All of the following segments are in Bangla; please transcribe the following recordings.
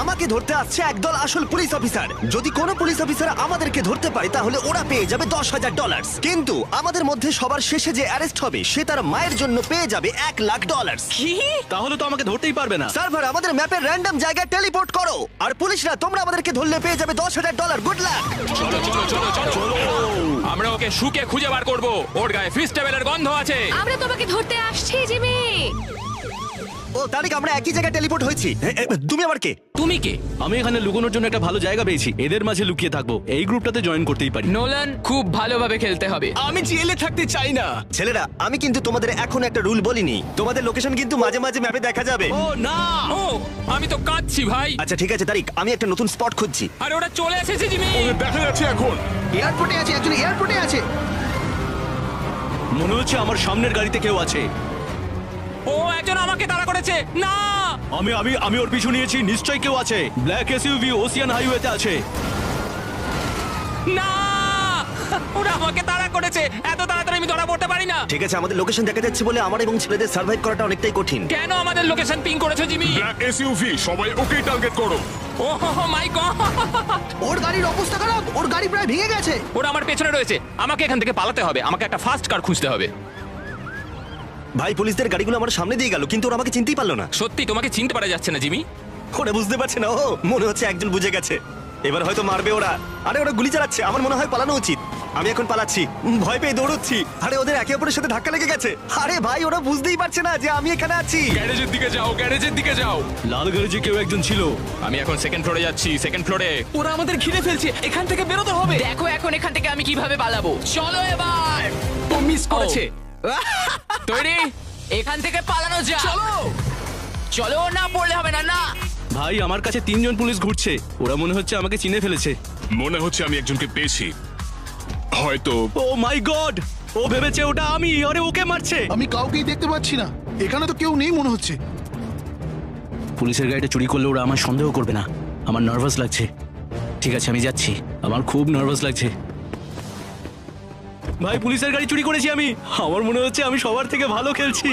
আমাকে ধরতে আসছে একদল আসল পুলিশ অফিসার। যদি কোনো পুলিশ অফিসার আমাদেরকে ধরতে পারে তাহলে ওরা পেয়ে যাবে $10,000। কিন্তু আমাদের মধ্যে সবার শেষে যে অ্যারেস্ট হবে সে তার মায়ের জন্য পেয়ে যাবে $1,00,000। কি? তাহলে তো আমাকে ধরতেই পারবে না। সার্ভার আমাদের ম্যাপের র্যান্ডম জায়গায় টেলিপোর্ট করো। আর পুলিশরা তোমরা আমাদেরকে ধরলে পেয়ে যাবে $10,000। Good luck. চলো চলো চলো চলো আমরা ওকে শুকে খুঁজে বার করব। ওর গায়ে ফিস্টেবলের গন্ধ আছে। আমরা তোমাকে ধরতে আসছি জিমি। ও তারিখ আমরা একই জায়গায় টেলিপোর্ট হয়েছি। তুমি আবার কে? তুমি কে? আমি এখানে লুকোনোর জন্য একটা ভালো জায়গা পেয়েছি, এদের মাঝে লুকিয়ে থাকবো। এই গ্রুপটাতে জয়েন করতেই পারি। নোলান, খুব ভালোভাবে খেলতে হবে। আমি জেলে থাকতে চাই না। ছেলেরা আমি কিন্তু তোমাদের এখন একটা রুল বলিনি। তোমাদের লোকেশন কিন্তু মাঝে মাঝে ম্যাপে দেখা যাবে। ও না, ও আমি তো কাঁদছি ভাই। আচ্ছা ঠিক আছে তারিক, আমি একটা নতুন স্পট খুঁজছি। আরে ওরা চলে এসেছে জিমি। দেখা যাচ্ছে এখন। এয়ারপোর্টে আছে, একজন এয়ারপোর্টে আছে। মনে হচ্ছে আমার সামনের গাড়িতে কেউ আছে। ও একজন আমাকে তাড়া করেছে। না আমি আমি আমি ওর পিছু নিয়েছি, নিশ্চয়ই কেউ আছে। ব্ল্যাক এসইউভি ওসিয়ান হাইওয়েতে আছে। না ওরা আমাকে তাড়া করেছে। এত তাড়াতাড়ি আমি ধরা পড়তে পারি না। ঠিক আছে, আমাদের লোকেশন দেখা যাচ্ছে বলে আমার এবং ছেলেদের সার্ভাইভ করাটা অনেকটাই কঠিন। কেন আমাদের লোকেশন পিং করেছো জিমি? ব্ল্যাক এসইউভি, সবাই ওকেই টার্গেট করো। ও মাই গড, ওর গাড়ির অবস্থা খারাপ, ওর গাড়ি প্রায় ভেঙে গেছে। ওরা আমার পেছনে রয়েছে। আমাকে এখান থেকে পালাতে হবে। আমাকে একটা ফাস্ট কার খুঁজতে হবে। ভাই পুলিশদের গাড়িগুলো আমার সামনে দিয়ে গেল কিন্তু ওরা আমাকে চিনতেই পারলো না। সত্যি তোমাকে চিনতে পারা যাচ্ছে না জিমি। ওরা বুঝতে পারছে না। ও মনে হচ্ছে একজন বুঝে গেছে, এবার হয়তো মারবে ওরা। আরে ওরা গুলি চালাচ্ছে, আমার মনে হয় পালানো উচিত। আমি এখন পালাচ্ছি, ভয় পেয়ে দৌড়চ্ছি। আরে ওদের একে অপরের সাথে ধাক্কা লেগে গেছে। আরে ভাই ওরা বুঝতেই পারছে না যে আমি এখানে আছি। গ্যারেজের দিকে যাও, গ্যারেজের দিকে যাও। লাল গ্যারেজে কেউ একজন ছিল। আমি এখন সেকেন্ড ফ্লোরে যাচ্ছি, সেকেন্ড ফ্লোরে। ওরা আমাদের ঘিরে ফেলছে, এখান থেকে বেরোতে হবে। দেখো এখন এখান থেকে আমি কিভাবে পালাবো। চলো এবার। ও মিস করেছে। তৈরি? এখান থেকে পালানো যা। চলো চলো, না পড়লে হবে না। না ভাই আমার কাছে 3জন পুলিশ ঘুরছে, ওরা মনে হচ্ছে আমাকে চিনে ফেলেছে। মনে হচ্ছে আমি একজনকে পেয়েছি, হয়তো। ও মাই গড, ও ভেবেছে ওটা আমি। আরে ওকে মারছে। আমি কাউকেই দেখতে পাচ্ছি না, এখানে তো কেউ নেই মনে হচ্ছে। পুলিশের গাড়িটা চুরি করলে ওরা আমার সন্দেহ করবে না। আমার নার্ভাস লাগছে। ঠিক আছে আমি যাচ্ছি, আমার খুব নার্ভাস লাগছে। ভাই পুলিশের গাড়ি চুরি করেছি আমি। আমার মনে হচ্ছে আমি সবার থেকে ভালো খেলছি।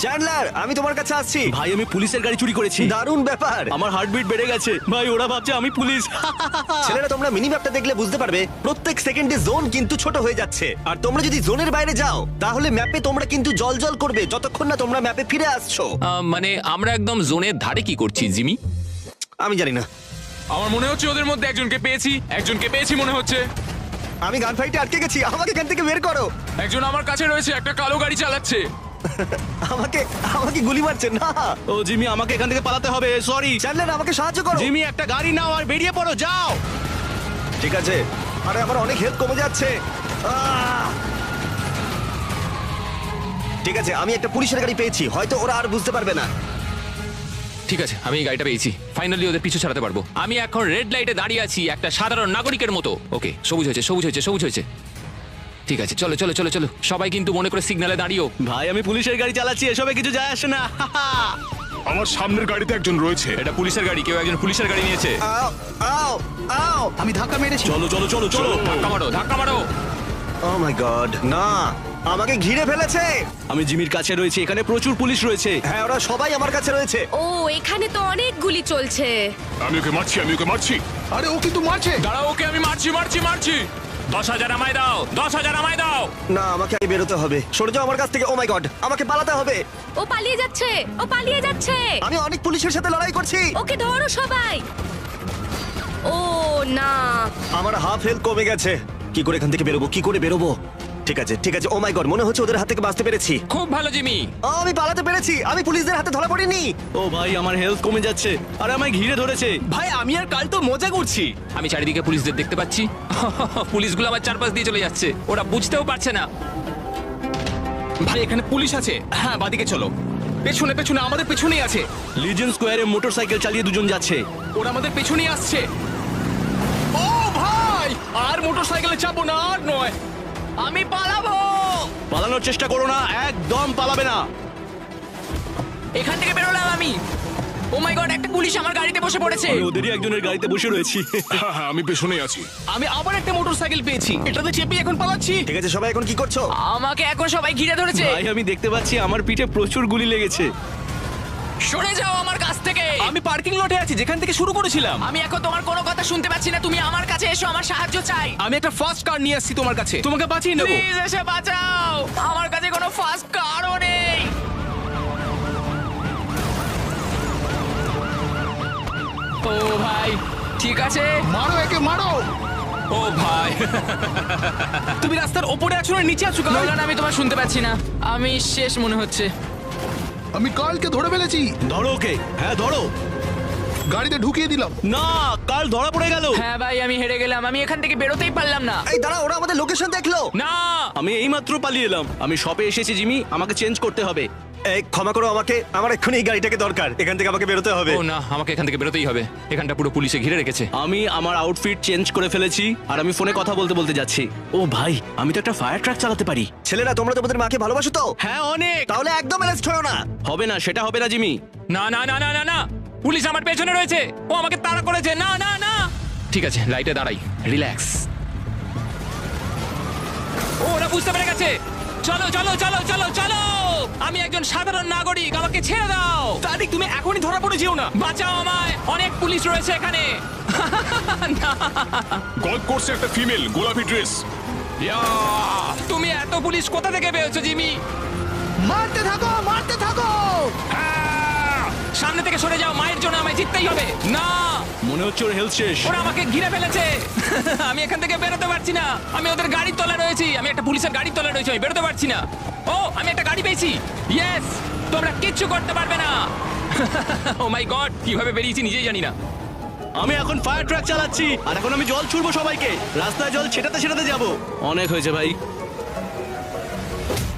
চ্যান্ডলার আমি তোমার কাছে আসছি। ভাই আমি পুলিশের গাড়ি চুরি করেছি। দারুণ ব্যাপার। আমার হার্টবিট বেড়ে গেছে। ভাই ওরা ভাবছে আমি পুলিশ। ছেলেরা তোমরা মিনি ম্যাপটা দেখলে বুঝতে পারবে প্রত্যেক সেকেন্ডে জোন কিন্তু ছোট হয়ে যাচ্ছে। আর তোমরা যদি জোনের বাইরে যাও তাহলে ম্যাপে তোমরা কিন্তু জল করবে যতক্ষণ না তোমরা ম্যাপে ফিরে আসছো। মানে আমরা একদম জোনের ধারে কি করছি জিমি? আমি জানি না, আমার মনে হচ্ছে ওদের মধ্যে একজনকে পেয়েছি মনে হচ্ছে। আমি গান ফাইটে আটকে গেছি, আমাকে এখান থেকে বের করো। একজন আমার কাছে রয়েছে, একটা কালো গাড়ি চালাচ্ছে। আমাকে আমাকে গুলি মারছে না। ও জিমি আমাকে এখান থেকে পালাতে হবে। সরি চ্যান্ডলার আমাকে সাহায্য করো। জিমি, একটা গাড়ি নাও আর বেরিয়ে পড়ো, যাও। ঠিক আছে, আরে আমার অনেক হেল্প কমে যাচ্ছে। আহ! ঠিক আছে আমি একটা পুলিশের গাড়ি পেয়েছি, হয়তো ওরা আর বুঝতে পারবে না। ঠিক আছে আমি এই গাড়িটা পেয়েছি। ফাইনালি ওদের পিছু ছাড়াতে পারবো। আমি এখন রেড লাইটে দাঁড়িয়ে আছি একটা সাধারণ নাগরিকের মতো। ওকে, সবুজ হয়েছে। ঠিক আছে চলো চলো চলো চলো, সবাই কিন্তু মনে করে সিগন্যালে দাঁড়িও। ভাই আমি পুলিশের গাড়ি চালাচ্ছি, এসবে কিছু যায় আসে না। আমার সামনের গাড়িতে একজন রয়েছে। এটা পুলিশের গাড়ি, কেউ একজন পুলিশের গাড়ি নিয়েছে। আও আও আও! আমি ধাক্কা মেরেছি। চলো চলো চলো চলো। ধাক্কা মারো। ও মাই গড, না আমাকে ঘিরে ফেলেছে। আমি জিমির কাছে রয়েছি, এখানে প্রচুর পুলিশ রয়েছে। হ্যাঁ ওরা সবাই আমার কাছে রয়েছে। ও এখানে তো অনেক গুলি চলছে। আমি ওকে মারছি। আরে ও কিন্তু মারছে। দাঁড়াও, ওকে আমি মারছি। 10,000 আমায় দাও, 10,000 আমায় দাও। না আমাকে আগে বেরোতে হবে, সরে যাও আমার কাছ থেকে। ও মাই গড, আমাকে পালাতে হবে। ও পালিয়ে যাচ্ছে। আমি অনেক পুলিশের সাথে লড়াই করছি। ওকে ধরো সবাই। ও না, আমার হাফ হেলথ কমে গেছে। কি করে এখান থেকে বেরোবো? ঠিক আছে ও মাই গড, মনে হচ্ছে ওদের হাত থেকে বাঁচতে পেরেছি। খুব ভালো জিমি। আমি পালাতে পেরেছি, আমি পুলিশদের হাতে ধরা পড়িনি। ও ভাই আমার হেলথ কমে যাচ্ছে, আর আমায় ঘিরে ধরেছে। ভাই আমি আর কাল তো মজা করছি। আমি চারিদিকে পুলিশদের দেখতে পাচ্ছি। পুলিশগুলো আমার চারপাশ দিয়ে চলে যাচ্ছে, ওরা বুঝতেও পারছে না। ভাই এখানে পুলিশ আছে। হ্যাঁ বাদিকে চলো। পেছনে আমাদের পেছনেই আছে। লিজেন স্কোয়ারে মোটরসাইকেল চালিয়ে দুজন যাচ্ছে। ওরা আমাদের পেছনেই আসছে। ও ভাই, আর মোটরসাইকেলে চাপো না, আর নয়। আমি পালাবো। পালানোর চেষ্টা করো না, একদম পালাবে না। এখান থেকে বেরোলাম আমি। ও মাই গড, একটা পুলিশ আমার গাড়িতে বসে পড়েছে। আমি ওদেরই একজনের গাড়িতে বসে রয়েছি। হ্যাঁ আমি পেছনেই আছি। আমি আবার একটা মোটরসাইকেল পেয়েছি, এটাতে চেপে এখন পালাচ্ছি। ঠিক আছে সবাই এখন কি করছো? আমাকে এখন সবাই ঘিরে ধরেছে। ভাই আমি দেখতে পাচ্ছি আমার পিঠে প্রচুর গুলি লেগেছে। সরে যাও আমার কাছ থেকে। আমি পার্কিং লটে আছি যেখান থেকে শুরু করেছিলাম। আমি এখন তোমার কোনো কথা শুনতে পাচ্ছি না, তুমি আমার কাছে এসো, আমার সাহায্য চাই। আমি একটা ফার্স্ট কার নিয়ে আসছি তোমার কাছে, তোমাকে বাঁচিয়ে নেবো। প্লিজ এসে বাঁচাও, আমার কাছে কোনো ফাস্ট কারও নেই। ও ভাই, ঠিক আছে। মারো একে মারো। ও ভাই তুমি রাস্তার ওপরে আছো না নিচে আছো? কাল নোলান, আমি তোমার শুনতে পাচ্ছি না, আমি শেষ মনে হচ্ছে। আমি কালকে ধরে ফেলেছি, ধরো ওকে, হ্যাঁ ধরো। গাড়িতে ঢুকিয়ে দিলাম। না, কাল ধরা পড়ে গেল। হ্যাঁ ভাই, আমি হেরে গেলাম, আমি এখান থেকে বেরোতেই পারলাম না। এই দাঁড়া, ওরা আমাদের লোকেশন দেখলো। না, আমি এইমাত্র পালিয়ে এলাম। আমি শপে এসেছি জিমি, আমাকে চেঞ্জ করতে হবে। এই ক্ষমা করো আমাকে, আমার এক্ষুনি এই গাড়িটাকে দরকার, এখান থেকে আমাকে বেরোতে হবে। ও না, আমাকে এখান থেকে বেরোতেই হবে, এখানটা পুরো পুলিশে ঘিরে রেখেছে। আমি আমার আউটফিট চেঞ্জ করে ফেলেছি আর আমি ফোনে কথা বলতে বলতে যাচ্ছি। ও ভাই, আমি তো একটা ফায়ার ট্রাক চালাতে পারি। ছেলেরা, তোমরা তোমাদের মাকে ভালোবাসো তো? হ্যাঁ অনেক। তাহলে একদম অ্যারেস্ট হও না। হবে না, সেটা হবে না জিমি। না না না না না না, পুলিশ আমার পেছনে রয়েছে, ও আমাকে তাড়া করেছে। না না না, ঠিক আছে, লাইটে দাঁড়াই, রিল্যাক্স। ও, ওরা বুঝতে পেরে গেছে। চলো চলো চলো চলো চলো, আমি একজন সাধারণ নাগরিক, আমাকে ছেড়ে দাও। তারিক, তুমি এখনই ধরা পড়ে যেও না। বাঁচাও আমায়, অনেক পুলিশ রয়েছে এখানে। গল্ফ কোর্সে একটা ফিমেল, গোলাপি ড্রেস। তুমি এত পুলিশ কোথা থেকে পেয়েছো জিমি? মারতে থাকো মারতে থাকো। সামনে থেকে সরে যাও, মায়ের জন্য আমায় জিততেই হবে। না, মনে হচ্ছে ওর হেলথ শেষ। ওরা আমাকে ঘিরে ফেলেছে। আমি এখান থেকে বেরোতে পারছি না, আমি ওদের গাড়ির তলায় রয়েছি, আমি একটা পুলিশের গাড়ির তলায় রয়েছি, আমি বেরোতে পারছি না। ও, আমি একটা গাড়ি পেয়েছি। ইয়েস, তোমরা কিচ্ছু করতে পারবে না। ও মাই গড, কিভাবে বেরিয়েছি নিজেই জানি না। আমি এখন ফায়ার ট্রাক চালাচ্ছি আর এখন আমি জল ছুড়বো সবাইকে। রাস্তায় জল ছেটাতে ছেটাতে যাব। অনেক হয়েছে ভাই।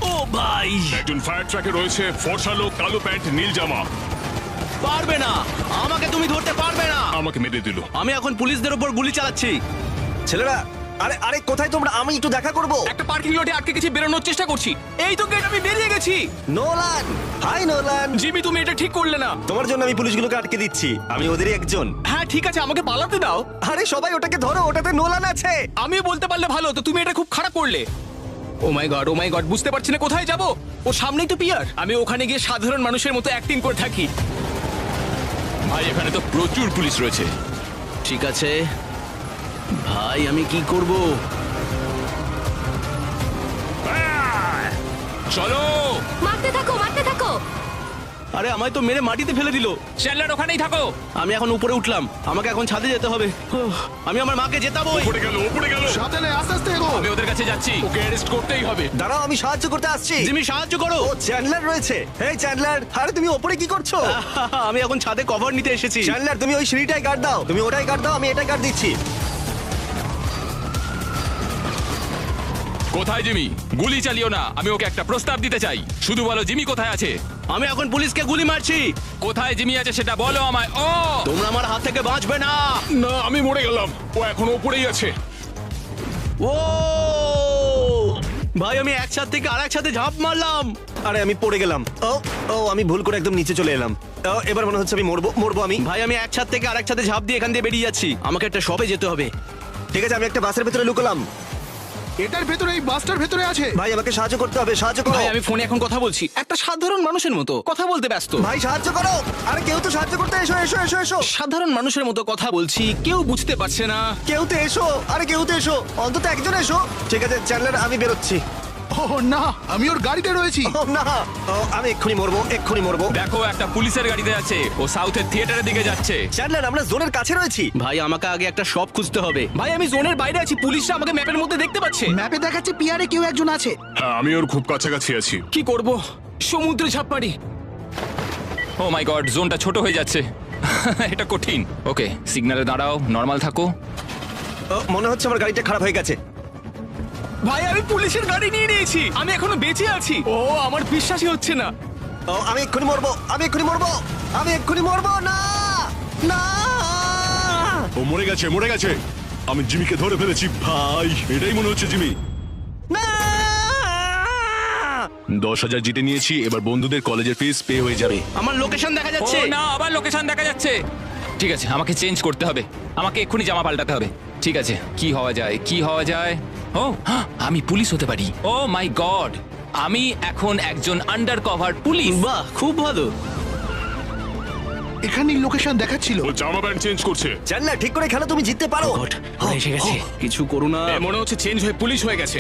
ও ভাই, একজন ফায়ার ট্রাকে রয়েছে, ফর্সা লোক, কালো প্যান্ট, নীল জামা। পারবে না, আমাকে তুমি ধরতে পারবে না। আমাকে মেরে দিল। আমি এখন পুলিশদের উপর গুলি চালাচ্ছি। ছেলেরা, আরে আরে কোথায় তোমরা? আমি একটু দেখা করব। একটা পার্কিং লটে আটকে গেছি, বেরোনোর চেষ্টা করছি। এই তো গেট, আমি বেরিয়ে গেছি। Nolan, hi Nolan. জিমি, তুমি এটা ঠিক করলে না। তোমার জন্য আমি পুলিশগুলোকে আটকে দিচ্ছি, আমি ওদেরই একজন। হ্যাঁ ঠিক আছে, আমাকে পালাতে দাও। আরে সবাই ওটাকে ধরো, ওটাতে নোলান আছে। আমি বলতে পারলে ভালো, তো তুমি এটা খুব খারাপ করলে। ও মাই গড, বুঝতে পারছি না কোথায় যাব। ও সামনেই তো পিয়ার, আমি ওখানে গিয়ে সাধারণ মানুষের মতো অ্যাক্টিং করে থাকি। ভাই, এখানে তো প্রচুর পুলিশ রয়েছে। ঠিক আছে ভাই, আমি কি করব? চলো। মারতে থাকো মারতে থাকো। আরে আমায় তো মেরে মাটিতে ফেলে দিল। চ্যান্ডলার, ওখানেই থাকো। আমি এখন উপরে উঠলাম, আমাকে এখন ছাদে যেতে হবে। আমি আমার মাকে জেতাবো। উপরে গেল, উপরে গেল। সাবধানে, আস্তে আস্তে এগো। আমি ওদের কাছে যাচ্ছি। ওকে অ্যারেস্ট করতেই হবে। দাঁড়াও, আমি সাহায্য করতে আসছি। জিমি, সাহায্য করো। ও চ্যান্ডলার রয়েছে। এই চ্যান্ডলার, আরে তুমি ওপরে কি করছো? আমি এখন ছাদে কভার নিতে এসেছি। চ্যান্ডলার, তুমি ওই সিঁড়িটায় গার্ড দাও, তুমি ওটাই গার্ড দাও, আমি এটাই গার্ড দিচ্ছি। কোথায় জিমি? গুলি চালিও না, আমি ওকে একটা প্রস্তাব দিতে চাই। শুধু বলো জিমি কোথায় আছে। আমি এখন পুলিশকে গুলি মারছি। কোথায় জিমি আছে সেটা বলো আমায়। ও, তোমরা আমার হাত থেকে বাঁচবে না। না, আমি মরে গেলাম। ও এখন উপরেই আছে। ও ভাই, আমি এক ছাদ থেকে আরেক ছাদে ঝাঁপ মারলাম। আরে আমি পড়ে গেলাম। ও ও, আমি ভুল করে একদম নিচে চলে এলাম। ও, এবার মনে হচ্ছে আমি মরবো আমি। ভাই, আমি এক ছাদ থেকে আরেক ছাদে ঝাঁপ দিয়ে এখান দিয়ে বেরিয়ে যাচ্ছি। আমাকে একটা শপে যেতে হবে। ঠিক আছে, আমি একটা বাসের ভেতরে লুকলাম। এটার ভেতরে, এই বাসটার ভেতরে আছে। ভাই, আমাকে সাহায্য করতে হবে, সাহায্য করো। ভাই, আমি ফোনে এখন কথা বলছি, একটা সাধারণ মানুষের মতো কথা বলতে ব্যস্ত। ভাই, সাহায্য করো। আরে কেউ তো সাহায্য করতে, এসো এসো এসো এসো। সাধারণ মানুষের মতো কথা বলছি, কেউ বুঝতে পারছে না। কেউ তো এসো, আরে কেউ তো এসো, অন্তত একজন এসো। ঠিক আছে চ্যান্ডলার, আমি বেরোচ্ছি। ও না, আমি ওর গাড়িতে রয়েছি। ও না, ও, আমি এক্ষুনি মরবো। দেখো, একটা পুলিশের গাড়িতে আছে, ও সাউথের থিয়েটারের দিকে যাচ্ছে। চ্যান্ডলার, আমরা জোনের কাছে রয়েছি। ভাই, আমাকে আগে একটা শপ খুঁজতে হবে। ভাই, আমি জোনের বাইরে আছি, পুলিশরা আমাকে ম্যাপের মধ্যে দেখতে পাচ্ছে। ম্যাপে দেখাচ্ছে পিয়ারে কেউ একজন আছে। হ্যাঁ, আমি ওর খুব কাছাকাছি আছি। কি করব? সমুদ্রে ঝাঁপ মারি। ও মাই গড, জোনটা ছোট হয়ে যাচ্ছে। এটা কঠিন। ওকে, সিগন্যালে দাঁড়াও, নর্মাল থাকো। ও, মনে হচ্ছে আমার গাড়িটা খারাপ হয়ে গেছে। ভাই, আমি পুলিশের গাড়ি নিয়ে নিয়েছি, আমি এখনো বেঁচে আছি। ও, আমার বিশ্বাসই হচ্ছে না। ও, আমি এক্ষুনি মরবো। না না, ও মরে গেছে। আমি জিমিকে ধরে ফেলেছি ভাই, এটাই মনে হচ্ছে জিমি। না। 10,000 জিতে নিয়েছি, এবার বন্ধুদের কলেজের ফিস পে হয়ে যাবে। আমার লোকেশন দেখা ও যাচ্ছে। না, আবার লোকেশন দেখা যাচ্ছে। ঠিক আছে, আমাকে চেঞ্জ করতে হবে, আমাকে এক্ষুনি জামা পাল্টাতে হবে। ঠিক আছে, কি হওয়া যায়? ও, আমি পুলিশ হতে পারি। ও মাই গড, আমি এখন একজন আন্ডার কভার পুলিশ। বাহ, খুব ভালো। এখানেই লোকেশন দেখাচ্ছিল। ও জামা প্যান্ট চেঞ্জ করছে। চ্যান্ডলার ঠিক করে খেলো, তুমি জিততে পারো। গড ওরা এসে গেছে কিছু করো না এ মনে হচ্ছে চেঞ্জ হয়ে পুলিশ হয়ে গেছে।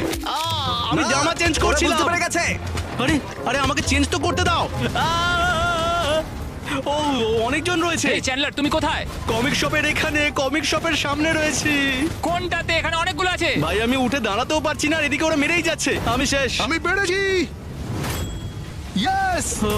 আমি জামা চেঞ্জ ওরা করছিলাম বুঝতে পেরে গেছে। আরে আরে আমাকে চেঞ্জ তো করতে দাও ও অনেকজন রয়েছে এই চ্যান্ডলার তুমি কোথায়? কমিক শপের এখানে কমিক শপের সামনে রয়েছি কোনটাতে? এখানে অনেকগুলো আছে। ভাই আমি উঠে দাঁড়াতেও পারছি না আর এদিকে ওরা মেরেই যাচ্ছে আমি শেষ আমি পেরেছি। ইয়েস! ও,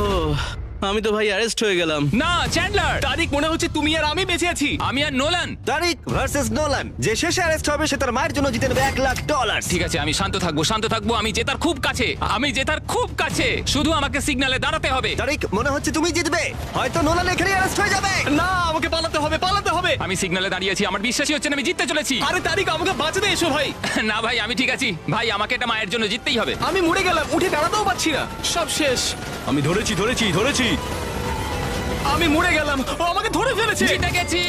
আমি তো ভাই অ্যারেস্ট হয়ে গেলাম না চ্যান্ডলার, তারিখ মনে হচ্ছে তুমি আর আমি বেঁচে আছি। আমি আর নোলান। তারিক ভার্সেস নোলান, যে শেষে অ্যারেস্ট হবে সে তার মায়ের জন্য জিতে নেবে $1,00,000। ঠিক আছে, আমি শান্ত থাকবো, শান্ত থাকবো। আমি জেতার খুব কাছে, আমি জেতার খুব কাছে। শুধু আমাকে সিগন্যালে দাঁড়াতে হবে। তারিক মনে হচ্ছে তুমি জিতবে, হয়তো নোলান এখানে অ্যারেস্ট হয়ে যাবে। না, আমাকে পালাতে হবে, পালাতে হবে। আমি সিগন্যালে দাঁড়িয়ে আছি, আমার বিশ্বাসই হচ্ছে না আমি জিততে চলেছি। আরে তারিখ, আমাকে বাঁচাতে এসো ভাই। না ভাই, আমি ঠিক আছি ভাই, আমাকে এটা মায়ের জন্য জিততেই হবে। আমি মরে গেলাম, উঠে দাঁড়াতেও পারছি না, সব শেষ। আমি ধরেছি আমি মরে গেলাম, ও আমাকে ধরে ফেলেছে। জিতে গেছি।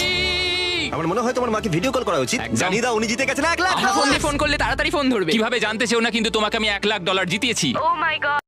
আমার মনে হয় তোমার মাকে ভিডিও কল করা উচিত। একদম। জানিয়ে দাও উনি জিতে গেছেন $1,00,000। ফোন করলে তাড়াতাড়ি ফোন ধরবে। কিভাবে জানতে চেও না, কিন্তু তোমাকে আমি $1,00,000 জিতিয়েছি। ও মাই গড